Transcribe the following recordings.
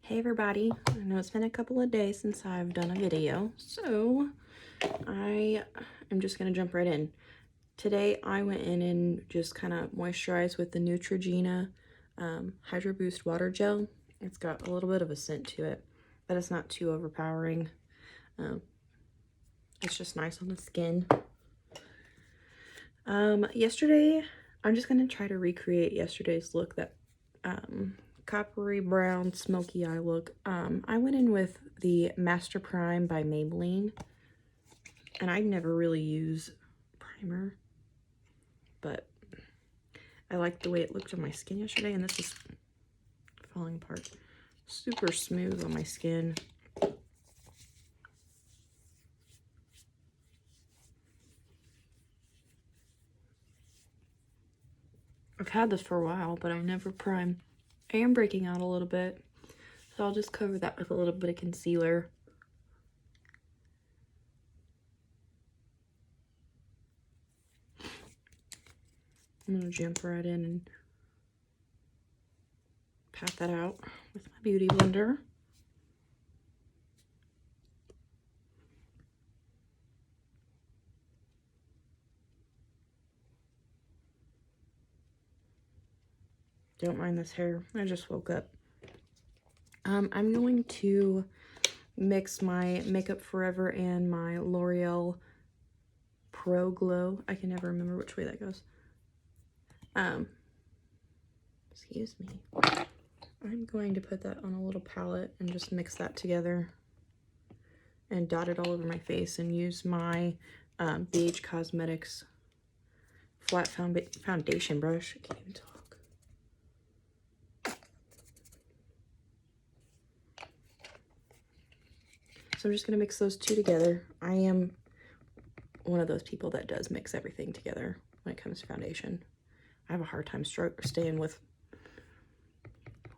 Hey everybody, I know it's been a couple of days since I've done a video, so I am just going to jump right in. Today I went in and just kind of moisturized with the Neutrogena Hydro Boost Water Gel. It's got a little bit of a scent to it, but it's not too overpowering. It's just nice on the skin. Yesterday, I'm just going to try to recreate yesterday's look, that coppery brown smoky eye look. I went in with the Master Prime by Maybelline, and I never really use primer, but I liked the way it looked on my skin yesterday, and this is falling apart. Super smooth on my skin. I've had this for a while, but I never primed. I am breaking out a little bit, so I'll just cover that with a little bit of concealer. I'm gonna jump right in and pat that out with my beauty blender. Don't mind this hair, I just woke up. I'm going to mix my Makeup Forever and my L'Oreal Pro Glow. I can never remember which way that goes. Excuse me. I'm going to put that on a little palette and just mix that together and dot it all over my face and use my ABH Cosmetics flat foundation brush. I can't even talk. So I'm just going to mix those two together. I am one of those people that does mix everything together when it comes to foundation. I have a hard time staying with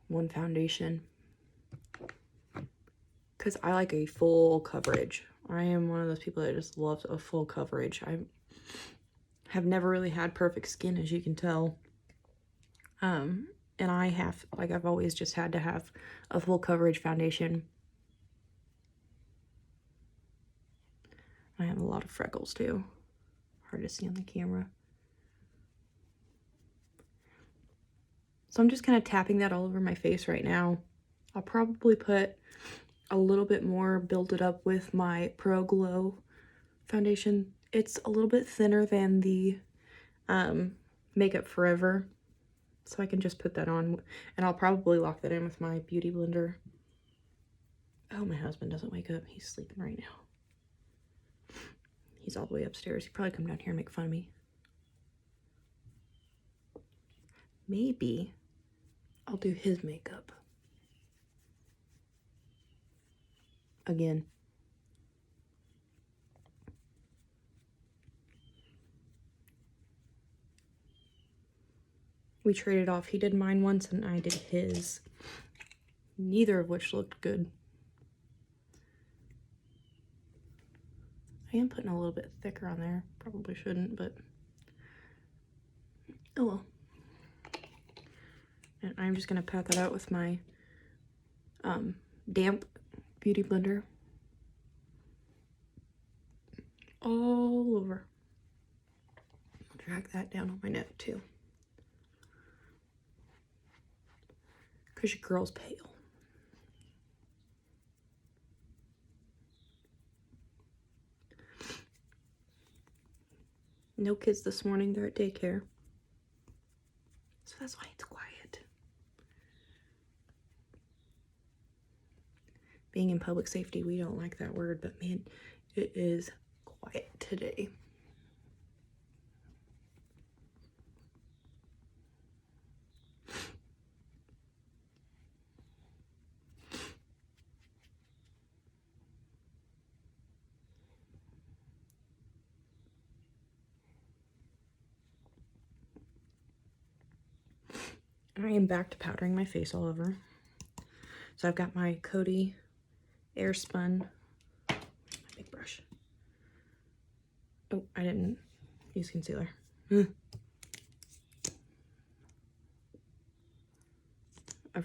one foundation because I like a full coverage. I am one of those people that just loves a full coverage. I have never really had perfect skin, as you can tell. And I've always just had to have a full coverage foundation. I have a lot of freckles too. Hard to see on the camera. So I'm just kind of tapping that all over my face right now. I'll probably put a little bit more, build it up with my Pro Glow foundation. It's a little bit thinner than the Makeup Forever, so I can just put that on, and I'll probably lock that in with my beauty blender. Oh, my husband doesn't wake up. He's sleeping right now. He's all the way upstairs. He'd probably come down here and make fun of me. Maybe I'll do his makeup again. We traded off. He did mine once and I did his. Neither of which looked good. I am putting a little bit thicker on there. Probably shouldn't, but oh well. And I'm just gonna pat that out with my damp beauty blender all over. I'll drag that down on my neck too, because your girl's pale. No kids this morning, they're at daycare, so that's why it's quiet. Being in public safety, we don't like that word, but man, it is quiet today. I am back to powdering my face all over. So I've got my Coty Airspun, my big brush. Oh, I didn't use concealer. I've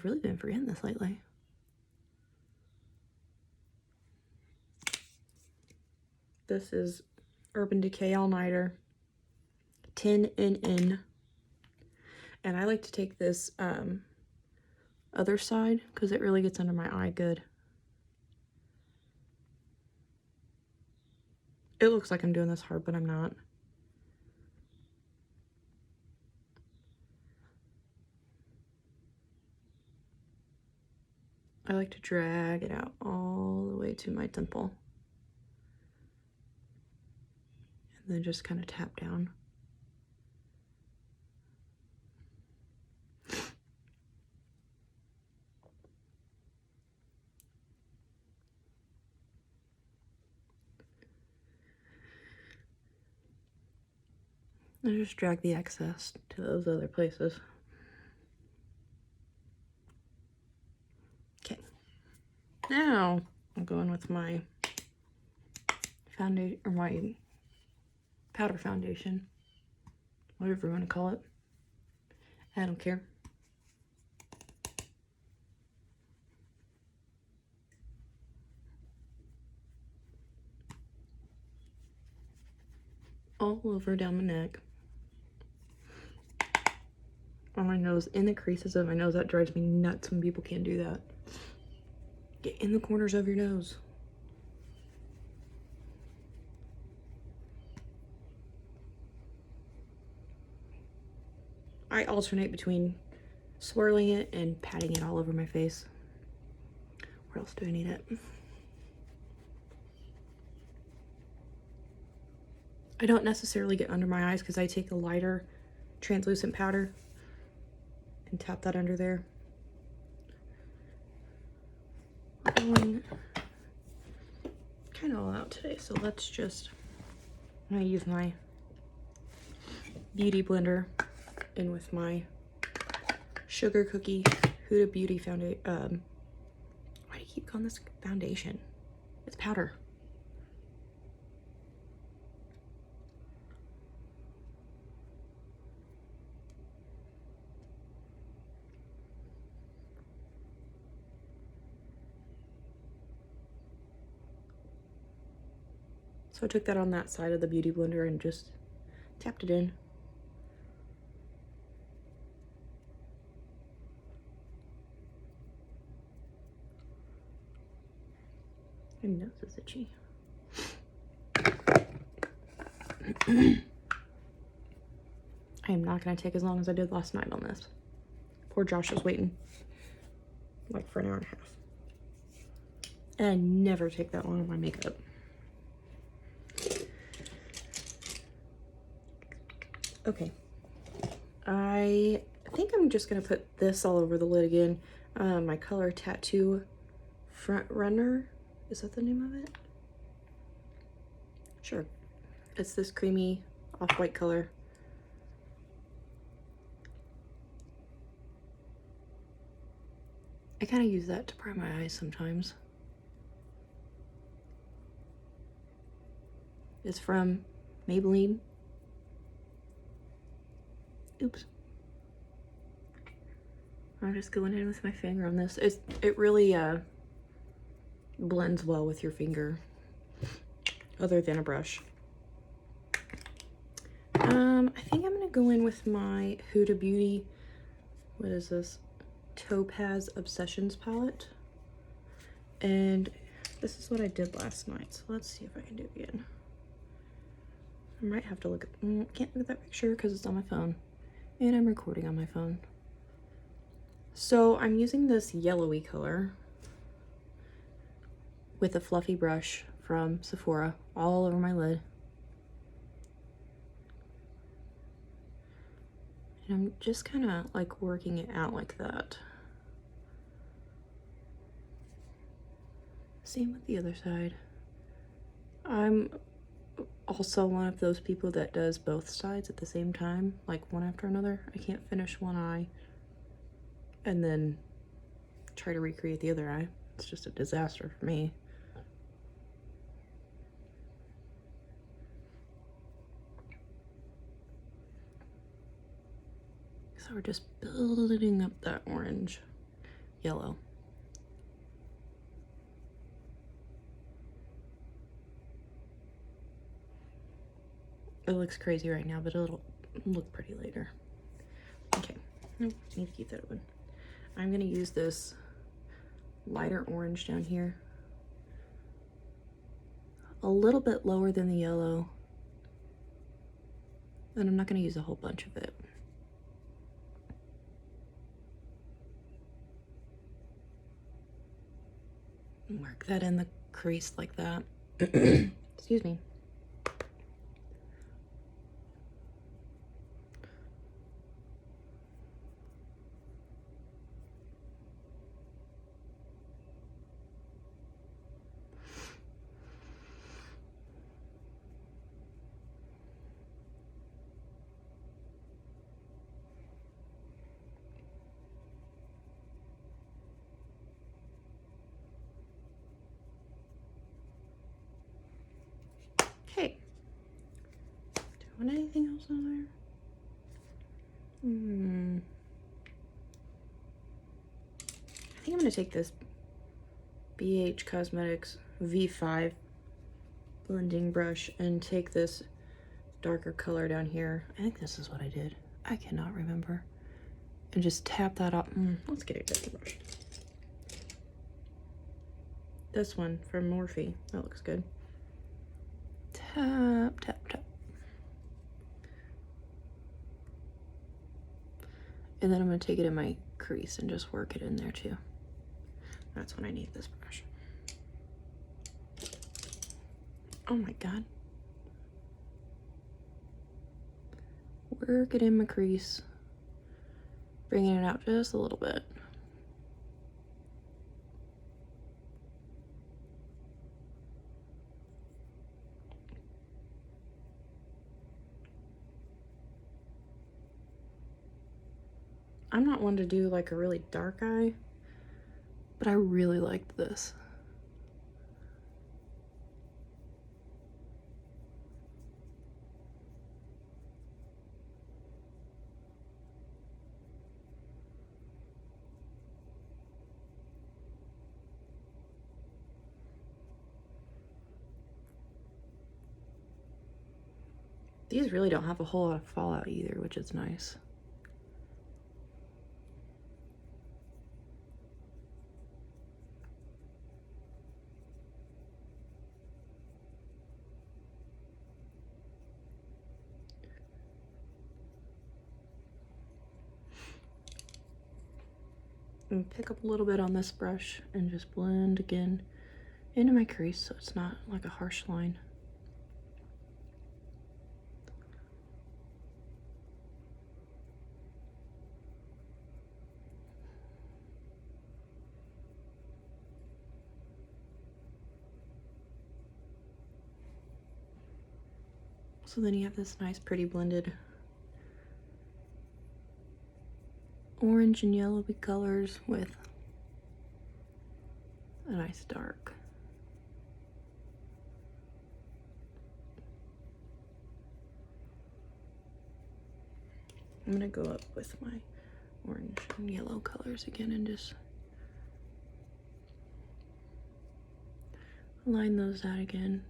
really been forgetting this lately. This is Urban Decay All Nighter 10NN. And I like to take this other side because it really gets under my eye good. It looks like I'm doing this hard, but I'm not. I like to drag it out all the way to my temple. And then just kind of tap down. And just drag the excess to those other places. Okay. Now I'm going with my foundation, or my powder foundation, whatever you want to call it. I don't care. All over down my neck. On my nose, in the creases of my nose. That drives me nuts when people can't do that. Get in the corners of your nose. I alternate between swirling it and patting it all over my face. Where else do I need it? I don't necessarily get under my eyes because I take a lighter translucent powder and tap that under there. We're going kind of all out today, so let's just, I'm gonna use my beauty blender in with my Sugar Cookie Huda Beauty foundation. Why do you keep calling this foundation? It's powder. So I took that on that side of the beauty blender and just tapped it in. My nose is itchy. I am not going to take as long as I did last night on this. Poor Josh was waiting like for an hour and a half. And I never take that long on my makeup. Okay. I think I'm just going to put this all over the lid again. My color Tattoo Front Runner. Is that the name of it? Sure. It's this creamy off-white color. I kind of use that to prime my eyes sometimes. It's from Maybelline. Oops. I'm just going in with my finger on this. It really blends well with your finger, other than a brush. I think I'm gonna go in with my Huda Beauty, what is this? Topaz Obsessions palette. And this is what I did last night, so let's see if I can do it again. I might have to look at, can't look at that picture because it's on my phone. And I'm recording on my phone. So I'm using this yellowy color with a fluffy brush from Sephora all over my lid. And I'm just kind of like working it out like that. Same with the other side. I'm also one of those people that does both sides at the same time, like one after another. I can't finish one eye and then try to recreate the other eye. It's just a disaster for me. So we're just building up that orange, yellow. It looks crazy right now, but it'll look pretty later. Okay, need to keep that open. I'm gonna use this lighter orange down here, a little bit lower than the yellow, and I'm not gonna use a whole bunch of it. Mark that in the crease like that. Excuse me. Okay. Do I want anything else on there? I think I'm gonna take this ABH Cosmetics V5 blending brush and take this darker color down here. I think this is what I did. I cannot remember. And just tap that up. Let's get a different brush. This one from Morphe. That looks good. Tap, tap, tap. And then I'm going to take it in my crease and just work it in there too. That's when I need this brush. Oh my God. Work it in my crease. Bringing it out just a little bit. I'm not one to do like a really dark eye, but I really liked this. These really don't have a whole lot of fallout either, which is nice. And pick up a little bit on this brush and just blend again into my crease so it's not like a harsh line. So then you have this nice pretty blended orange and yellowy colors with a nice dark. I'm gonna go up with my orange and yellow colors again and just line those out again.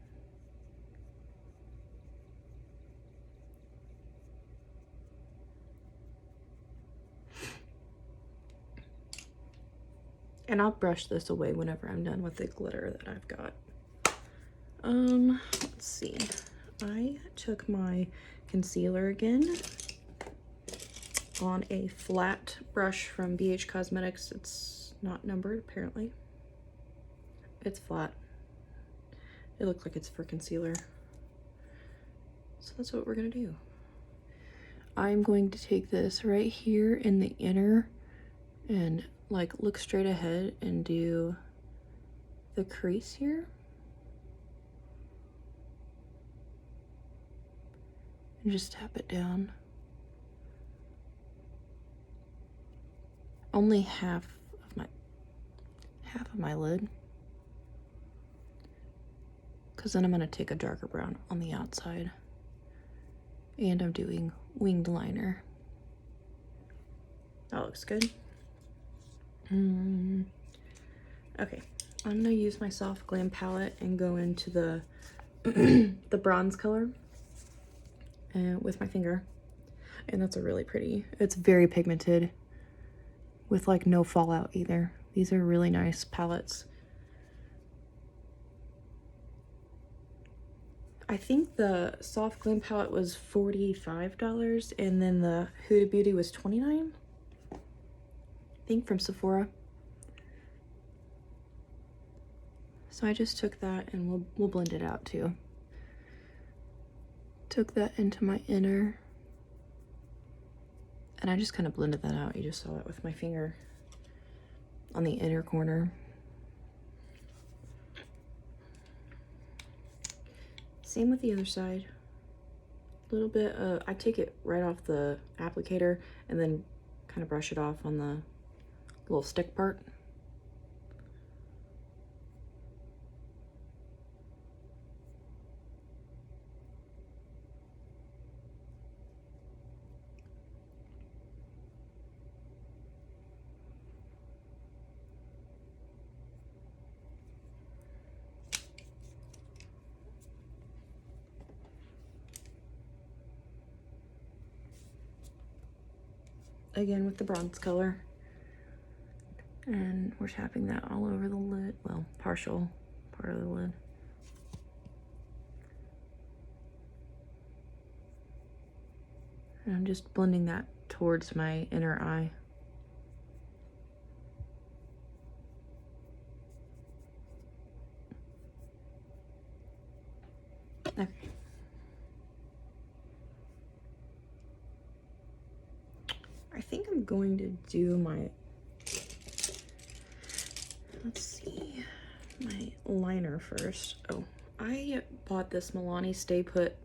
And I'll brush this away whenever I'm done with the glitter that I've got. Let's see. I took my concealer again on a flat brush from ABH Cosmetics. It's not numbered, apparently. It's flat. It looks like it's for concealer. So that's what we're gonna do. I'm going to take this right here in the inner and like look straight ahead and do the crease here. And just tap it down. Only half of my lid. Because then I'm gonna take a darker brown on the outside. And I'm doing winged liner. That looks good. Okay, I'm gonna use my soft Glam palette and go into the the bronze color with my finger. And that's a really pretty, it's very pigmented with like no fallout either. These are really nice palettes. I think the Soft Glam palette was $45 and then the Huda Beauty was $29. I think from Sephora. So I just took that and we'll blend it out too. Took that into my inner. And I just kind of blended that out. You just saw it with my finger on the inner corner. Same with the other side. A little bit, I take it right off the applicator and then kind of brush it off on the little stick part. Again with the bronze color. And we're tapping that all over the lid. Well, partial part of the lid. And I'm just blending that towards my inner eye. Okay. I think I'm going to do my, let's see, my liner first. Oh, I bought this Milani Stay Put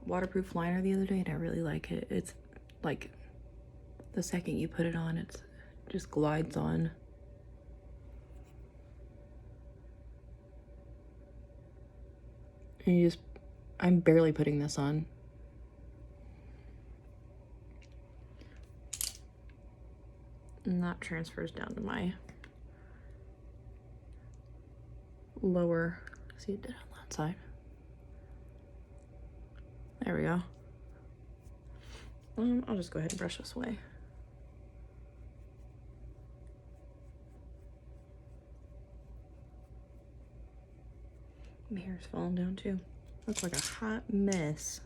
waterproof liner the other day and I really like it. It's like the second you put it on, it just glides on. And you just, I'm barely putting this on. And that transfers down to my lower, see it did on that side. There we go. I'll just go ahead and brush this away. My hair's falling down too. Looks like a hot mess.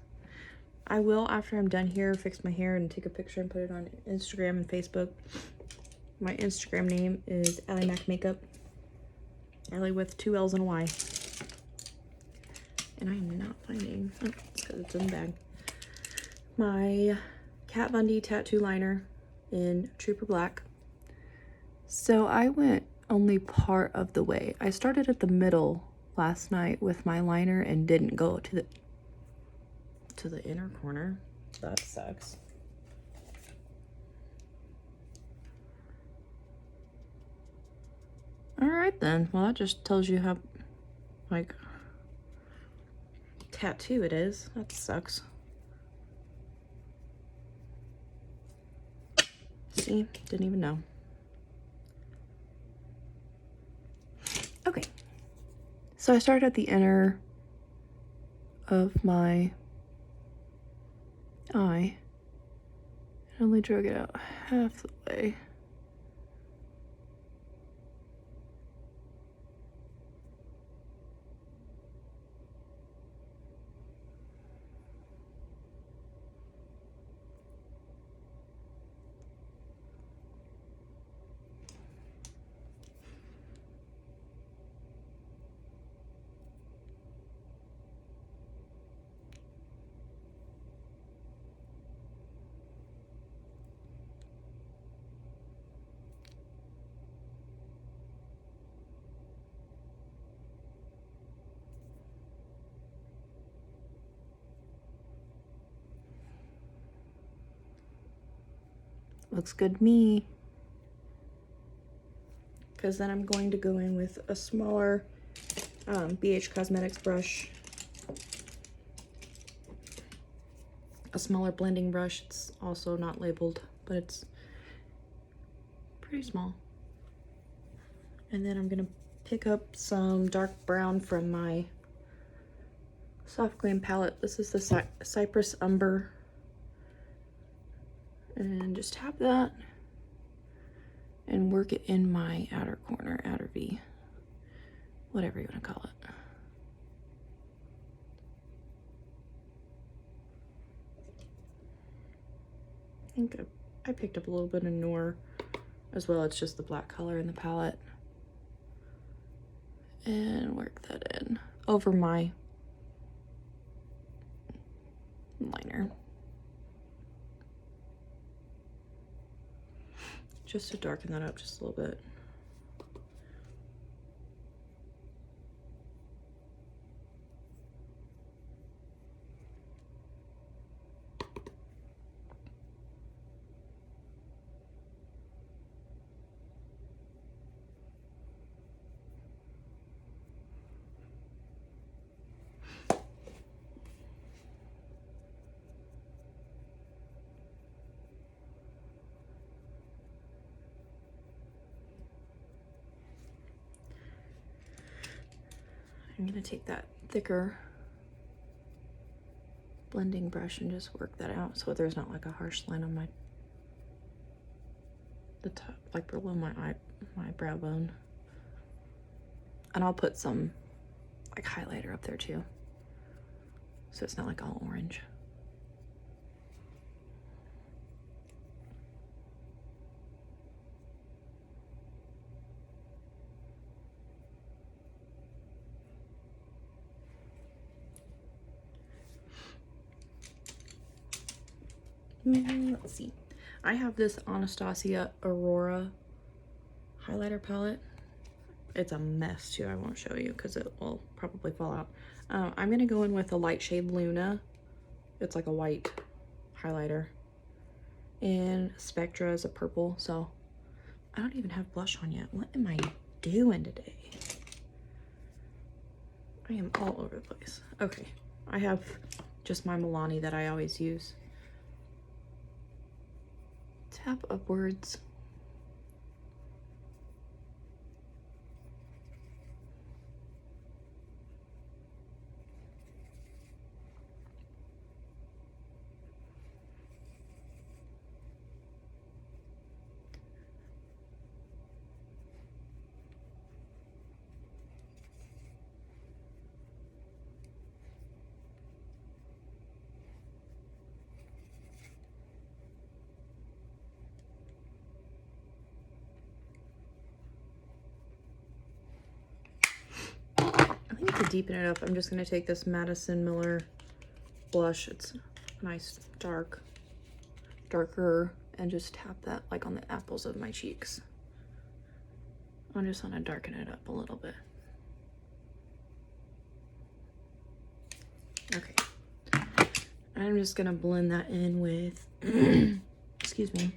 I will, after I'm done here, fix my hair and take a picture and put it on Instagram and Facebook. My Instagram name is Allie Mac Makeup. Allie with 2 L's and a Y. And I am not finding, oh, it's because it's in the bag, my Kat Von D tattoo liner in Trooper Black. So I went only part of the way. I started at the middle last night with my liner and didn't go to the inner corner. That sucks. All right then. Well, that just tells you how like tattoo it is. That sucks. See, didn't even know. Okay. So I started at the inner of my eye and only drug it out half the way. Looks good to me. Because then I'm going to go in with a smaller BH Cosmetics brush. A smaller blending brush. It's also not labeled, but it's pretty small. And then I'm going to pick up some dark brown from my Soft Glam palette. This is the Cypress Umber. And just tap that and work it in my outer corner, outer V, whatever you want to call it. I think I picked up a little bit of Noir as well. It's just the black color in the palette. And work that in over my liner. Just to darken that up just a little bit. I'm gonna take that thicker blending brush and just work that out so there's not like a harsh line on the top, like below my brow bone. And I'll put some like highlighter up there too, so it's not like all orange. Let's see. I have this Anastasia Aurora highlighter palette. It's a mess too. I won't show you because it will probably fall out. I'm gonna go in with a light shade Luna. It's like a white highlighter. And Spectra is a purple. So I don't even have blush on yet. What am I doing today? I am all over the place. Okay, I have just my Milani that I always use. Tap upwards. To deepen it up, I'm just going to take this Madison Miller blush. It's nice, darker, and just tap that like on the apples of my cheeks. I just want to darken it up a little bit. Okay. I'm just going to blend that in with, excuse me,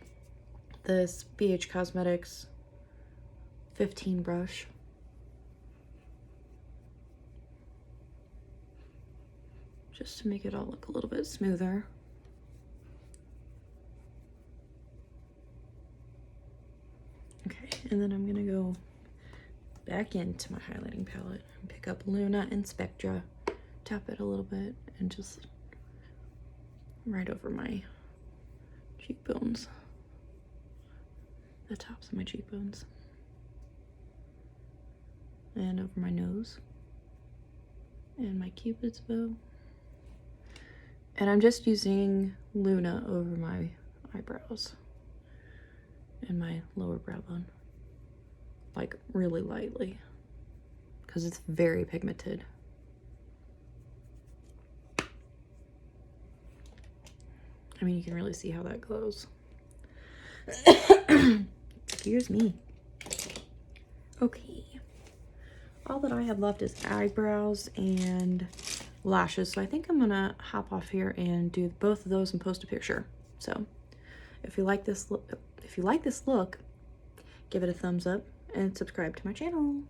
this BH Cosmetics 15 brush. Just to make it all look a little bit smoother. Okay, and then I'm gonna go back into my highlighting palette and pick up Luna and Spectra, tap it a little bit, and just right over my cheekbones, the tops of my cheekbones, and over my nose, and my Cupid's bow. And I'm just using Luna over my eyebrows and my lower brow bone, like really lightly, because it's very pigmented. I mean, you can really see how that glows. Excuse me. Okay. All that I have left is eyebrows and lashes, so I think I'm gonna hop off here and do both of those and post a picture. So if you like this look, give it a thumbs up and subscribe to my channel.